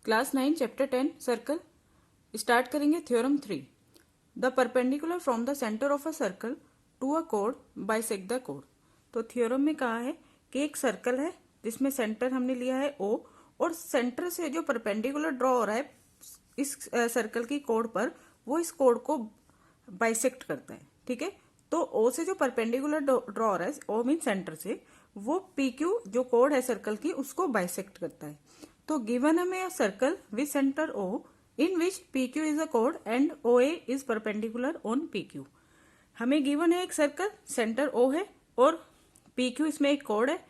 Class 9 chapter 10 circle. Start करेंगे theorem 3। The perpendicular from the centre of a circle to a code bisect the code. तो theorem में कहा है कि एक सर्कल है जिसमें सेंटर हमने लिया है O, और सेंटर से जो परपेंडिकुलर ड्रॉ हो रहा है इस सर्कल की कोड पर, वो इस कोड को बाइसेक्ट करता है। ठीक है, तो O से जो परपेंडिकुलर ड्रॉ हो रहा है, O मीन सेंटर से, वो PQ जो कोड है सर्कल की उसको बाइसेक्ट करता है। तो गिवन हमें a circle with centre O in which PQ is a code and OA is perpendicular on PQ। हमें गिवन है एक सर्कल, सेंटर O है और PQ इसमें एक कोड है।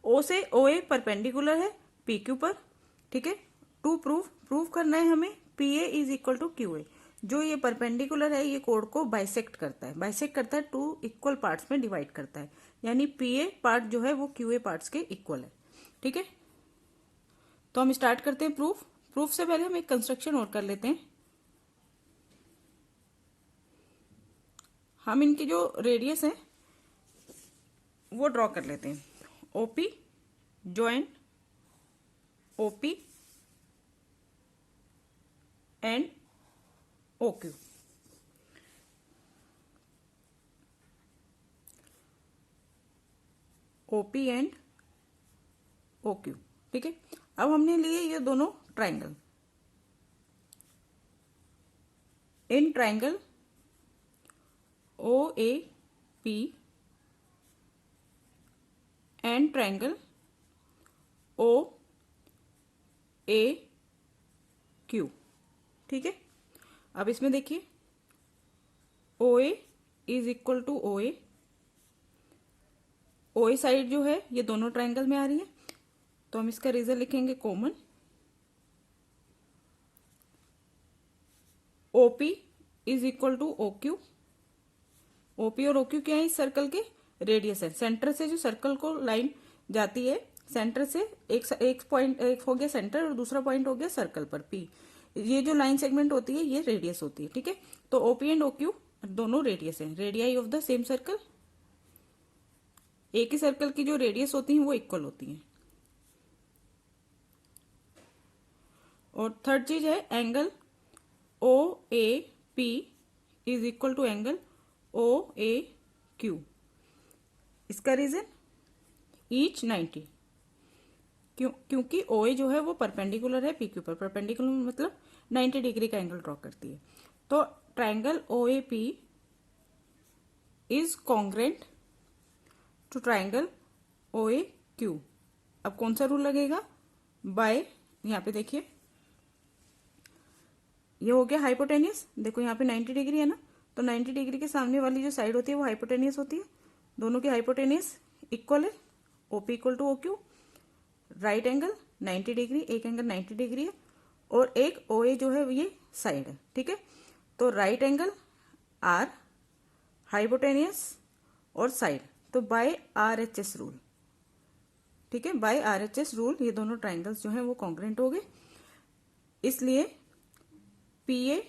O से OA परपेंडिकुलर है PQ पर। ठीक है, टू प्रूव करना है हमें PA is equal to QA। जो ये परपेंडिकुलर है ये कोड को बाइसेक्ट करता है टू इक्वल पार्ट्स में डिवाइड करता है, यानी PA पार्ट जो है वो QA पार्ट्स के इक्वल है। ठीक है, तो हम स्टार्ट करते हैं प्रूफ से पहले हम एक कंस्ट्रक्शन और कर लेते हैं। हम इनकी जो रेडियस है वो ड्रॉ कर लेते हैं। OP join OP and OQ। OP and OQ। ठीक है, अब हमने लिए ये दोनों triangle. In triangle OAP and triangle OAQ। ठीक है, अब इसमें देखिए OA is equal to OA। OA side जो है ये दोनों ट्राइंगल में आ रही है, तो हम इसका रीजन लिखेंगे common. OP is equal to OQ। OP और OQ क्या है, इस सर्कल के रेडियस है। सेंटर से जो सर्कल को लाइन जाती है, सेंटर से एक पॉइंट, एक हो गया सेंटर और दूसरा पॉइंट हो गया सर्कल पर P। ये जो लाइन सेगमेंट होती है ये रेडियस होती है। ठीक है, तो OP एंड OQ दोनों रेडियस है, radii of the same circle. एक ही सर्कल की जो रेडियस होती है वो इक्वल होती है। और थर्ड चीज है angle OAP is equal to angle OAQ। इसका रीजन ईच 90, क्योंकि OA जो है वो परपेंडिकुलर है PQ पर। परपेंडिकुलर मतलब 90 डिग्री का एंगल ड्रॉ करती है। तो triangle OAP is congruent to triangle OAQ। अब कौन सा रूल लगेगा, बाय, यहाँ पे देखिए ये हो गया हाइपोटेनियस। देखो यहाँ पे 90 डिग्री है ना, तो 90 डिग्री के सामने वाली जो साइड होती है वो हाइपोटेनियस होती है। दोनों की हाइपोटेनियस इक्वल है, OP equal to OQ। Right angle 90 degree, एक एंगल 90 डिग्री है और एक OA जो है ये साइड है। ठीक है, तो राइट एंगल R, हाइपोटेनियस और साइड, तो बाय RHS रूल। ठीक है, बाय RHS रूल ये दोनों ट्राइंगल्स जो हैं वो कॉन्ग्रेंट हो गए। इसलिए PA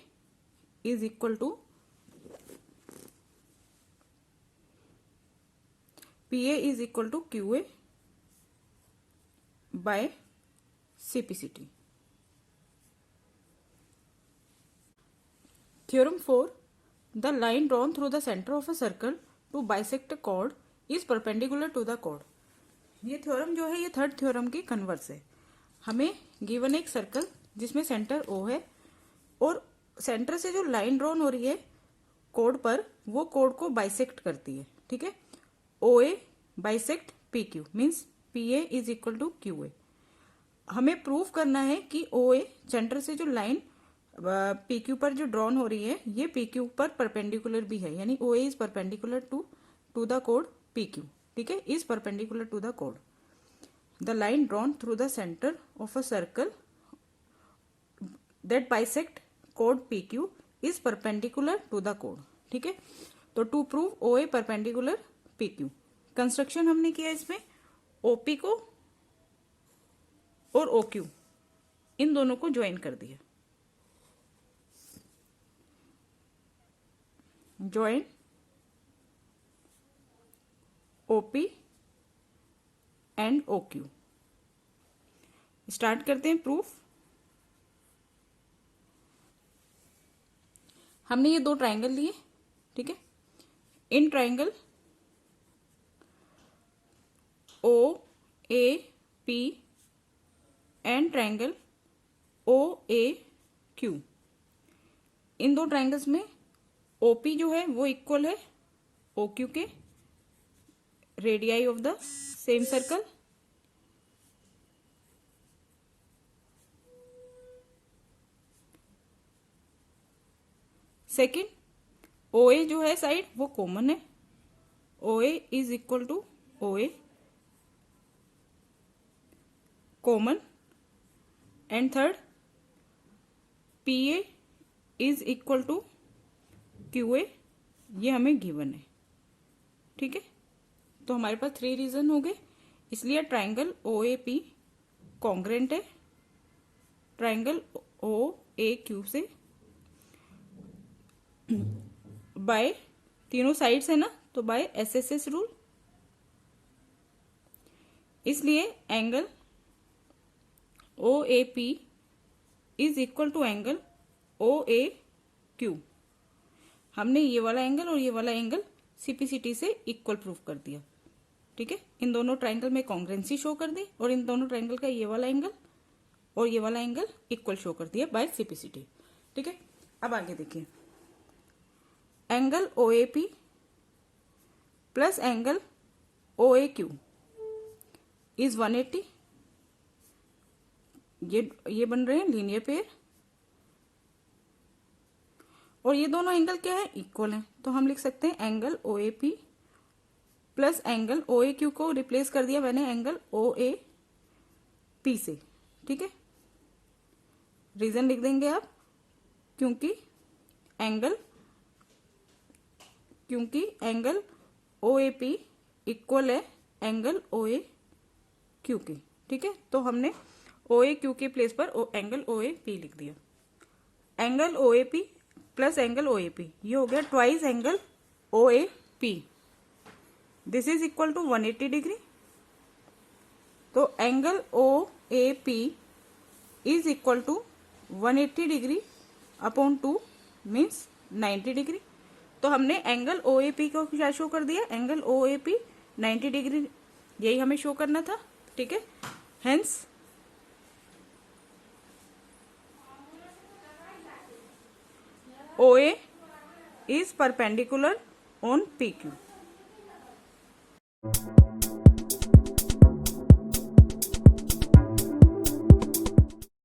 is equal to QA by CPCT। Theorem 4. The line drawn through the center of a circle to bisect a chord is perpendicular to the chord। ये theorem जो है ये थर्ड थ्योरम की कन्वर्स है। हमें गिवन एक circle जिसमें centre O है और सेंटर से जो लाइन ड्रॉन हो रही है कोड पर, वो कोड को बाइसेक्ट करती है। ठीक है, OA bisect PQ means PA is equal to QA। हमें प्रूव करना है कि OA सेंटर से जो लाइन PQ पर जो ड्रॉन हो रही है ये PQ पर परपेंडिकुलर भी है, यानी OA is perpendicular to the कोड PQ। ठीक है, इज परपेंडिकुलर टू द कोड। The line drawn through the centre of a circle that bisect कोड PQ is perpendicular to the कोड। ठीक है, तो to prove OA perpendicular PQ, construction हमने किया इसमें OP को और OQ इन दोनों को ज्वाइन कर दिया। Join OP and OQ। Start करते हैं प्रूफ। हमने ये दो ट्राइंगल लिए, ठीक है। In triangle O A P and triangle O A Q, इन दो ट्राइंगल्स में ओपी जो है वो इक्वल है ओ क्यू के, radii of the same circle. Second, O A जो है साइड वो कॉमन है, O A is equal to O A common. And third, P A is equal to Q A, ये हमें गिवन है, ठीक है। तो हमारे पास 3 रीजन हो गए, इसलिए triangle O A P congruent है ट्राइंगल ओ ए क्यू से बाय, तीनों साइड्स है ना, तो बाय एसएसएस रूल। इसलिए angle O A P is equal to angle O A Q. हमने ये वाला एंगल और ये वाला एंगल सीपीसीटी से इक्वल प्रूव कर दिया, ठीक है। इन दोनों ट्राइंगल में कॉन्ग्रेंसी शो कर दी और इन दोनों ट्राइंगल का ये वाला एंगल और ये वाला एंगल इक्वल शो कर दिया बाय सीपीसीटी, ठीक है। अब आगे देखिए, angle O A P plus angle O A Q is 180, ये बन रहे हैं लीनियर पेयर और ये दोनों एंगल क्या है, इक्वल हैं। तो हम लिख सकते हैं angle O A P plus angle O A Q को रिप्लेस कर दिया मैंने एंगल ओ ए पी से, ठीक है। रीजन लिख देंगे आप, क्योंकि angle O A P equal है एंगल ओ ए क्यू के, ठीक है। तो हमने ओ ए क्यू के प्लेस पर एंगल ओ ए पी लिख दिया। Angle O A P plus angle O A P, ये हो गया twice angle O A P, this is equal to 180 degree. तो angle O A P is equal to 180 degree upon 2 means 90 degree. तो हमने angle O A P को क्या show कर दिया, angle O A P 90 degree, यही हमें show करना था, ठीक है। Hence OA is perpendicular on PQ.